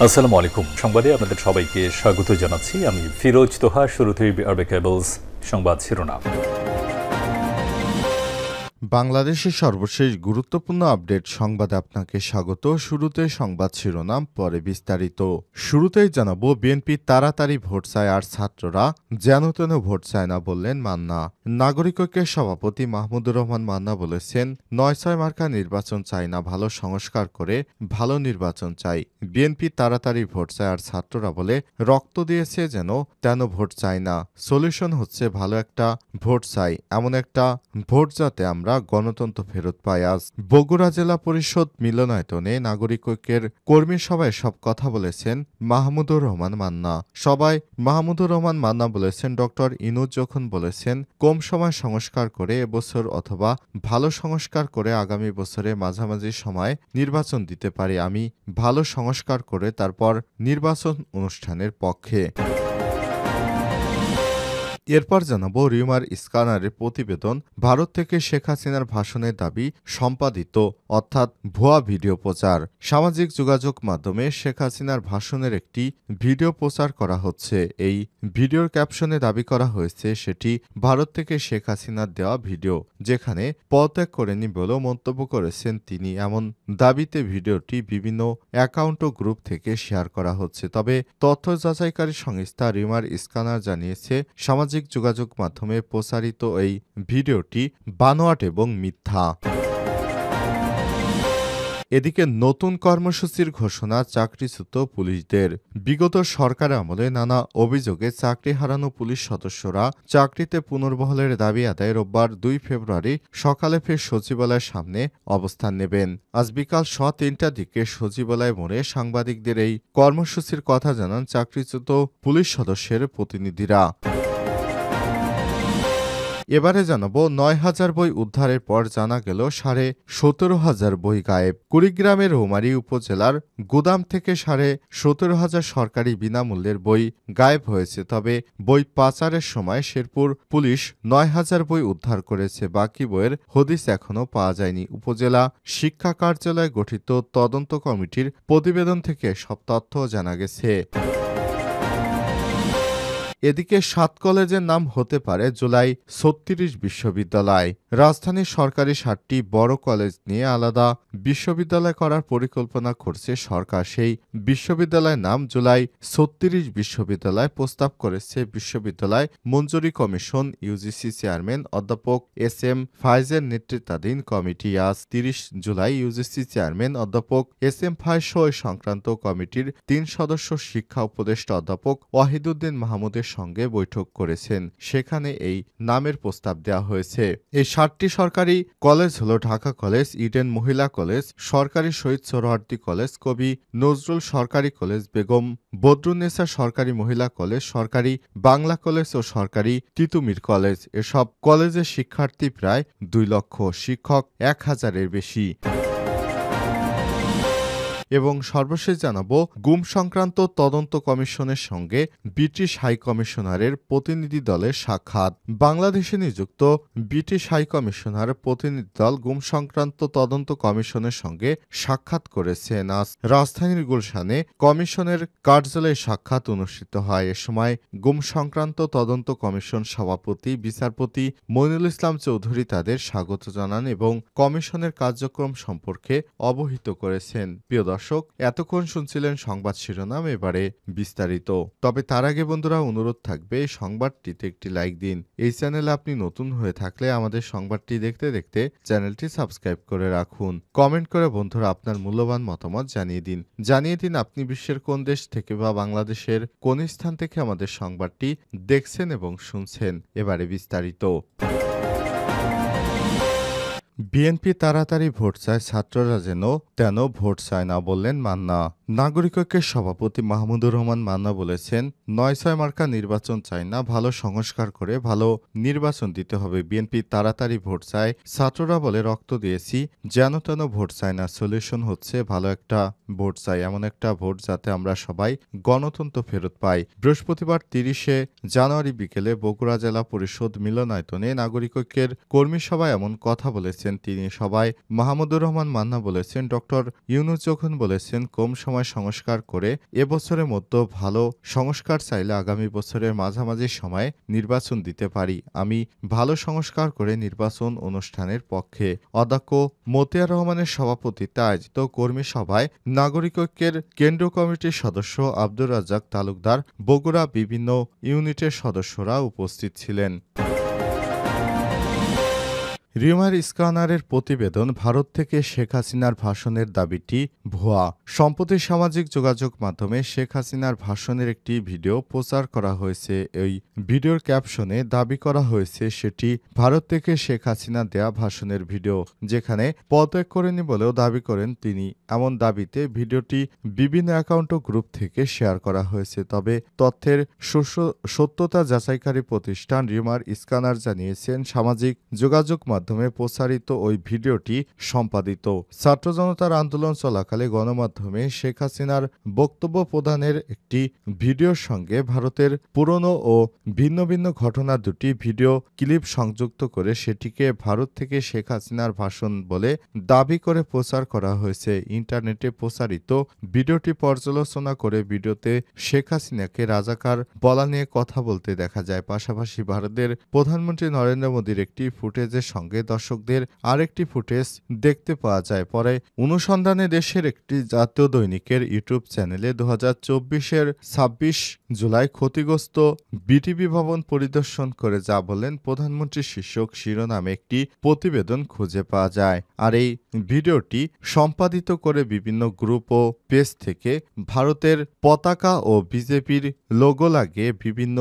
আসসালামু আলাইকুম। সংবাদে আপনাদের সবাইকে স্বাগত জানাচ্ছি। আমি ফিরোজ তোহা। শুরুতেই আরবে কেবলস সংবাদ শিরোনাম। বাংলাদেশের সর্বশেষ গুরুত্বপূর্ণ আপডেট সংবাদে আপনাকে স্বাগত। শুরুতে সংবাদ শিরোনাম, পরে বিস্তারিত। শুরুতেই জানাবো, বিএনপি তাড়াতাড়ি ভোট চায় আর ছাত্ররা যেন তেন ভোট চায় না বললেন মান্না। নাগরিক ঐক্যের সভাপতি মাহমুদুর রহমান মান্না বলেছেন, ৯/৬ মার্কা নির্বাচন চাই না, ভালো সংস্কার করে ভালো নির্বাচন চাই। বিএনপি তাড়াতাড়ি ভোট চায় আর ছাত্ররা বলে রক্ত দিয়েছে যেন তেন ভোট চাই না। সলিউশন হচ্ছে ভালো একটা ভোট চাই, এমন একটা ভোট যাতে আমরা গণতন্ত্র ফেরত পাই। আজ বগুড়া জেলা পরিষদ মিলনায়তনে নাগরিক ঐক্যের কর্মী সভায় সব কথা বলেছেন মাহমুদুর রহমান মান্না। সবাই মাহমুদুর রহমান মান্না বলেছেন, ডক্টর ইনুজ যখন বলেছেন কম সময় সংস্কার করে এবছর অথবা ভালো সংস্কার করে আগামী বছরে মাঝামাঝি সময় নির্বাচন দিতে পারি, আমি ভালো সংস্কার করে তারপর নির্বাচন অনুষ্ঠানের পক্ষে। এরপর জানাবো, রিউমার স্ক্যানারের প্রতিবেদন, ভারত থেকে শেখ হাসিনার ভাষণের দাবি সম্পাদিত, অর্থাৎ ভুয়া ভিডিও প্রচার। সামাজিক যোগাযোগ মাধ্যমে শেখ হাসিনার ভাষণের একটি ভিডিও প্রচার করা হচ্ছে। এই ভিডিওর ক্যাপশনে দাবি করা হয়েছে সেটি ভারত থেকে শেখ হাসিনার দেওয়া ভিডিও, যেখানে পদত্যাগ করেনি বলেও মন্তব্য করেছেন তিনি। এমন দাবিতে ভিডিওটি বিভিন্ন অ্যাকাউন্ট ও গ্রুপ থেকে শেয়ার করা হচ্ছে। তবে তথ্য যাচাইকারী সংস্থা রিউমার স্ক্যানার জানিয়েছে, সামাজিক যোগাযোগ মাধ্যমে প্রচারিত এই ভিডিওটি বানোয়াট এবং মিথ্যা। এদিকে নতুন কর্মসূচির ঘোষণা চাকরিচ্যুত পুলিশদের। বিগত সরকার আমলে নানা অভিযোগে চাকরি হারানো পুলিশ সদস্যরা চাকরিতে পুনর্বহালের দাবি আদায়ে রোববার ২ ফেব্রুয়ারি সকালে ফের সচিবালয়ের সামনে অবস্থান নেবেন। আজ বিকাল ৩টার দিকে সচিবালয় মোড়ে সাংবাদিকদের এই কর্মসূচির কথা জানান চাকরিচ্যুত পুলিশ সদস্যের প্রতিনিধিরা। এবারে জানাবো, ৯,০০০ বই উদ্ধারের পর জানা গেল ১৭,৫০০ বই গায়েব। কুড়িগ্রামের রৌমারী উপজেলার গুদাম থেকে ১৭,৫০০ সরকারি বিনামূল্যের বই গায়েব হয়েছে। তবে বই পাচারের সময় শেরপুর পুলিশ ৯,০০০ বই উদ্ধার করেছে। বাকি বইয়ের হদিস এখনও পাওয়া যায়নি। উপজেলা শিক্ষা কার্যালয়ে গঠিত তদন্ত কমিটির প্রতিবেদন থেকে সব তথ্য জানা গেছে। এদিকে ৭ কলেজের নাম হতে পারে জুলাই ৩৬ বিশ্ববিদ্যালয়। রাজধানীর সরকারি ৭টি বড় কলেজ নিয়ে আলাদা বিশ্ববিদ্যালয় করার পরিকল্পনা করছে সরকার। সেই বিশ্ববিদ্যালয়ের নাম জুলাই ৩৬ বিশ্ববিদ্যালয় প্রস্তাব করেছে বিশ্ববিদ্যালয় মঞ্জুরি কমিশন। ইউজিসি চেয়ারম্যান অধ্যাপক এস.এম. ফায়েজের নেতৃত্বাধীন কমিটি আজ ৩০ জুলাই ইউজিসি চেয়ারম্যান অধ্যাপক এস.এম. ফায়েজ সহ সংক্রান্ত কমিটির ৩ সদস্য শিক্ষা উপদেষ্টা অধ্যাপক ওয়াহিদুদ্দিন মাহমুদের সঙ্গে বৈঠক করেছেন। সেখানে এই নামের প্রস্তাব দেওয়া হয়েছে। এই ৭টি সরকারি কলেজ হল ঢাকা কলেজ, ইডেন মহিলা কলেজ, সরকারি শহীদ সোহরাওয়ার্দী কলেজ, কবি নজরুল সরকারি কলেজ, বেগম বদরুন্নেসা সরকারি মহিলা কলেজ, সরকারি বাংলা কলেজ ও সরকারি তিতুমির কলেজ। এসব কলেজের শিক্ষার্থী প্রায় ২ লক্ষ, শিক্ষক ১,০০০-এর বেশি। এবং সর্বশেষ জানাবো, গুম সংক্রান্ত তদন্ত কমিশনের সঙ্গে ব্রিটিশ হাই কমিশনারের প্রতিনিধি দলের সাক্ষাৎ। বাংলাদেশে নিযুক্ত ব্রিটিশ হাই কমিশনার প্রতিনিধি দল গুম সংক্রান্ত তদন্ত কমিশনের সঙ্গে সাক্ষাৎ করেছেন। আজ রাজধানীর গুলশানে কমিশনের কার্যালয়ে সাক্ষাৎ অনুষ্ঠিত হয়। এ সময় গুম সংক্রান্ত তদন্ত কমিশন সভাপতি বিচারপতি মইনুল ইসলাম চৌধুরী তাদের স্বাগত জানান এবং কমিশনের কার্যক্রম সম্পর্কে অবহিত করেছেন। প্রিয় দর্শক, এতক্ষণ শুনছিলেন সংবাদ শিরোনাম, এবারে বিস্তারিত। তবে তার আগে বন্ধুরা, অনুরোধ থাকবে সংবাদটিতে একটি লাইক দিন। এই চ্যানেলে আপনি নতুন হয়ে থাকলে আমাদের সংবাদটি দেখতে দেখতে চ্যানেলটি সাবস্ক্রাইব করে রাখুন। কমেন্ট করে বন্ধুরা আপনার মূল্যবান মতামত জানিয়ে দিন আপনি বিশ্বের কোন দেশ থেকে বা বাংলাদেশের কোন স্থান থেকে আমাদের সংবাদটি দেখছেন এবং শুনছেন। এবারে বিস্তারিত। বিএনপি তাড়াতাড়ি ভোট চায়, ছাত্ররা যেন তেন ভোট চায় না বললেন মান্না। নাগরিক ঐক্যের সভাপতি মাহমুদুর রহমান মান্না বলেছেন, ৯/৬ মার্কা নির্বাচন চাই না, ভালো সংস্কার করে ভালো নির্বাচন দিতে হবে। বিএনপি তাড়াতাড়ি ভোট চায়, ছাত্ররা বলে রক্ত দিয়েছি যেন তেন ভোট চায় না। সলিউশন হচ্ছে ভালো একটা ভোট চাই, এমন একটা ভোট যাতে আমরা সবাই গণতন্ত্র ফেরত পাই। বৃহস্পতিবার ৩০শে জানুয়ারি বিকেলে বগুড়া জেলা পরিষদ মিলনায়তনে নাগরিক ঐক্যের কর্মী সভায় এমন কথা বলেছেন তিনি। সবাই মাহমুদুর রহমান মান্না বলেছেন, ডক্টর ইউনূস যখন বলেছেন কম সময় সময় সংস্কার করে এবছরের মধ্যে ভালো সংস্কার চাইলে আগামী বছরের মাঝামাঝি সময়ে নির্বাচন দিতে পারি। আমি ভালো সংস্কার করে নির্বাচন অনুষ্ঠানের পক্ষে। অধ্যক্ষ মতিয়ার রহমানের সভাপতিত্বে আয়োজিত কর্মী সভায় নাগরিক ঐক্যের কেন্দ্রীয় কমিটির সদস্য আব্দুর রাজ্জাক তালুকদার, বগুড়া বিভিন্ন ইউনিটের সদস্যরা উপস্থিত ছিলেন। রিমার স্ক্যানারের প্রতিবেদন, ভারত থেকে শেখ হাসিনার ভাষণের দাবিটি ভুয়া। সম্প্রতি সামাজিক যোগাযোগ মাধ্যমে শেখ হাসিনার ভাষণের একটি ভিডিও প্রচার করা হয়েছে। এই ভিডিওর ক্যাপশনে দাবি করা হয়েছে সেটি ভারত থেকে শেখ হাসিনা দেয়া ভাষণের ভিডিও, যেখানে পদত্যাগ করেনি বলেও দাবি করেন তিনি। এমন দাবিতে ভিডিওটি বিভিন্ন অ্যাকাউন্ট ও গ্রুপ থেকে শেয়ার করা হয়েছে। তবে তথ্যের সত্যতা যাচাইকারী প্রতিষ্ঠান রিমার স্ক্যানার জানিয়েছেন, সামাজিক যোগাযোগ মাধ্যমে প্রচারিত ওই ভিডিওটি সম্পাদিত। ছাত্র জনতার আন্দোলন চলাকালে গণমাধ্যমে শেখ হাসিনার বক্তব্য প্রদানের একটি ভিডিওর সঙ্গে ভারতের পুরনো ও ভিন্ন ভিন্ন ঘটনার দুটি ভিডিও ক্লিপ সংযুক্ত করে সেটিকে ভারত থেকে শেখ হাসিনার ভাষণ বলে দাবি করে প্রচার করা হয়েছে। ইন্টারনেটে প্রচারিত ভিডিওটি পর্যালোচনা করে ভিডিওতে শেখ হাসিনাকে রাজাকার বলা নিয়ে কথা বলতে দেখা যায়। পাশাপাশি ভারতের প্রধানমন্ত্রী নরেন্দ্র মোদীর একটি ফুটেজের সঙ্গে দর্শকদের আরেকটি ফুটেজ দেখতে পাওয়া যায়। পরে অনুসন্ধানে দেশের একটি জাতীয় দৈনিকের ইউটিউব চ্যানেলে 2024-এর 26 জুলাই ক্ষতিগ্রস্ত বিটিভি ভবন পরিদর্শন করে যা বললেন প্রধানমন্ত্রী শীর্ষক শিরোনামে একটি প্রতিবেদন খুঁজে পাওয়া যায়। আর এই ভিডিওটি সম্পাদিত করে বিভিন্ন গ্রুপ ও পেজ থেকে ভারতের পতাকা ও বিজেপির লোগো লাগিয়ে বিভিন্ন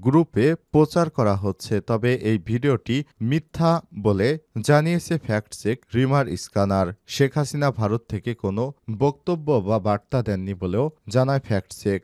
গ্রুপে প্রচার করা হচ্ছে। তবে এই ভিডিওটি মিথ্যা বলে জানিয়েছে fact check Rumor Scanner. Sheikh Hasina Bharat থেকে কোনো বক্তব্য বা বার্তা দেননি বলেও জানায় ফ্যাক্ট চেক।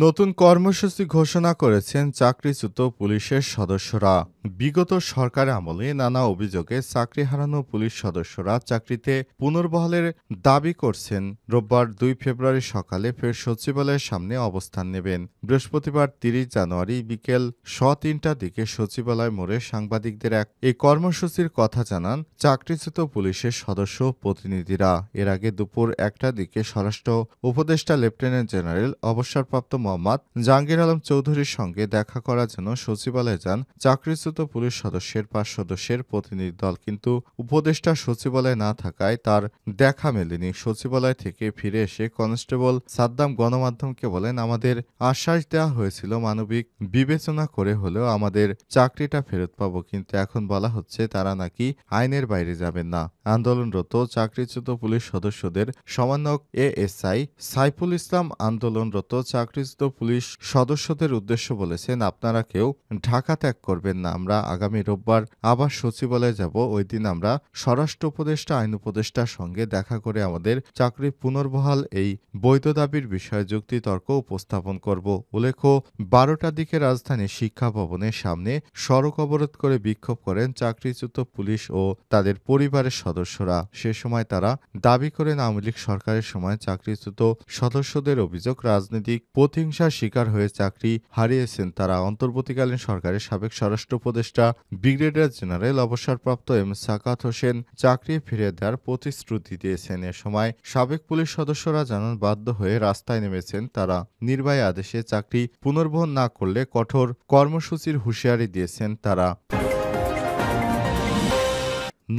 নতুন কর্মসূচি ঘোষণা করেছেন চাকরিচ্যুত পুলিশের সদস্যরা। বিগত সরকার আমলে নানা অভিযোগে চাকরি হারানো পুলিশ সদস্যরা চাকরিতে পুনর্বহালের দাবি করছেন। রোববার 2 ফেব্রুয়ারি সকালে ফের সচিবালয়ের সামনে অবস্থান নেবেন। বৃহস্পতিবার 30 জানুয়ারি বিকেল 3:15টার দিকে সচিবালয় মোড়ে সাংবাদিকদের এই কর্মসূচির কথা জানান চাকরিচ্যুত পুলিশের সদস্য প্রতিনিধিরা। এর আগে দুপুর 1টার দিকে স্বরাষ্ট্র উপদেষ্টা লেফটেন্যান্ট জেনারেল অবসরপ্রাপ্ত মোহাম্মদ জাহাঙ্গীর আলম চৌধুরীর সঙ্গে দেখা করার জন্য সচিবালয়ে যান চাকরিচ্যুত পুলিশ সদস্যের 5 সদস্যের প্রতিনিধি দল, কিন্তু উপদেষ্টা সচিবালয়ে না থাকায় তার দেখা মেলেনি। সচিবালয় থেকে ফিরে এসে কনস্টেবল সাদ্দাম গণমাধ্যমকে বলেন, আমাদের আশ্বাস দেওয়া হয়েছিল মানবিক বিবেচনা করে হলেও আমাদের চাকরিটা ফেরত পাবো, কিন্তু এখন বলা হচ্ছে তারা নাকি আইনের বাইরে যাবেন না। আন্দোলনরত চাকরিচ্যুত পুলিশ সদস্যদের সমন্বয়ক এএসআই সাইফুল ইসলাম আন্দোলনরত চাকরিচ্যুত পুলিশ সদস্যদের উদ্দেশ্য বলেছেন, আপনারা কেউ ঢাকা ত্যাগ করবেন না। আমরা আগামী রোববার আবার সচিবালয়ে যাব। ওই দিন আমরা স্বরাষ্ট্র উপদেষ্টা, আইন উপদেষ্টার সঙ্গে দেখা করে আমাদের চাকরি পুনর্বহাল এই বৈধ দাবির বিষয়ে যুক্তিতর্ক উপস্থাপন করব। উল্লেখ্য, 12টার দিকে রাজধানীর শিক্ষা ভবনের সামনে সড়ক অবরোধ করে বিক্ষোভ করেন চাকরিচ্যুত পুলিশ ও তাদের পরিবারের সদস্যরা। সে সময় তারা দাবি করেন, আওয়ামী লীগ সরকারের সময় চাকরিচ্যুত সদস্যদের অভিযোগ রাজনৈতিক প্রতিহিংসার শিকার হয়ে চাকরি হারিয়েছেন তারা। অন্তর্বর্তীকালীন সরকারের সাবেক স্বরাষ্ট্র উপদেষ্টা ব্রিগেডিয়ার জেনারেল অবসরপ্রাপ্ত এম সাকাত হোসেন চাকরি ফিরিয়ে দেওয়ার প্রতিশ্রুতি দিয়েছেন। এ সময় সাবেক পুলিশ সদস্যরা জানান, বাধ্য হয়ে রাস্তায় নেমেছেন তারা। নির্বাহী আদেশে চাকরি পুনর্বহন না করলে কঠোর কর্মসূচির হুঁশিয়ারি দিয়েছেন তারা।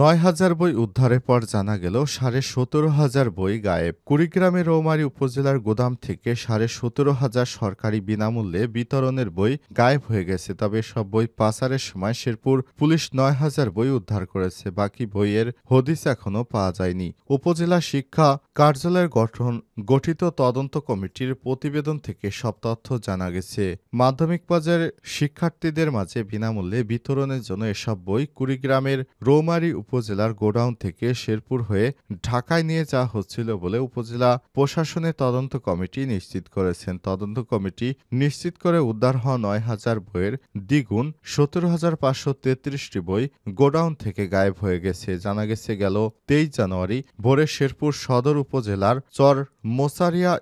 9,000 বই উদ্ধারের পর জানা গেল 17,500 বই গায়েব। কুড়িগ্রামের রৌমারী উপজেলার গোদাম থেকে 17,500 সরকারি বিনামূল্যে বিতরণের বই গায়েব হয়ে গেছে। তবে সব বই পাচারের সময় শেরপুর পুলিশ 9,000 বই উদ্ধার করেছে। বাকি বইয়ের হদিস এখনও পাওয়া যায়নি। উপজেলা শিক্ষা কার্যালয়ের গঠিত তদন্ত কমিটির প্রতিবেদন থেকে সব তথ্য জানা গেছে। মাধ্যমিক পর্যায়ের শিক্ষার্থীদের মাঝে বিনামূল্যে বিতরণের জন্য এসব বই কুড়িগ্রামের রৌমারী উপজেলার গোডাউন থেকে শেরপুর হয়ে ঢাকায় নিয়ে যাওয়া হচ্ছিল বলে উপজেলা প্রশাসনের তদন্ত কমিটি নিশ্চিত করেছেন। তদন্ত কমিটি নিশ্চিত করে উদ্ধার হওয়া 9,000 বইয়ের দ্বিগুণ 17,533টি বই গোডাউন থেকে গায়েব হয়ে গেছে। জানা গেছে গেল 23 জানুয়ারি ভোরে শেরপুর সদর উপজেলার চর মোসারিয়া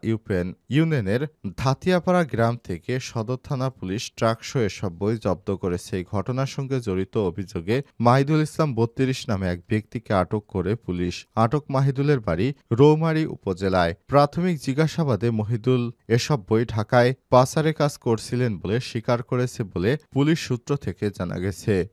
ইউনিয়নের ধাতিয়াপাড়া গ্রাম থেকে সদর থানা পুলিশ ট্রাকসহ এসব বই জব্দ করেছে। এই ঘটনার সঙ্গে জড়িত অভিযোগে মাহিদুল ইসলাম 32 নামে এক ব্যক্তিকে আটক করে পুলিশ। আটক মাহিদুলের বাড়ি রৌমারী উপজেলায়। প্রাথমিক জিজ্ঞাসাবাদে মহিদুল এসব বই ঢাকায় পাচারে কাজ করছিলেন বলে স্বীকার করেছে বলে পুলিশ সূত্র থেকে জানা গেছে।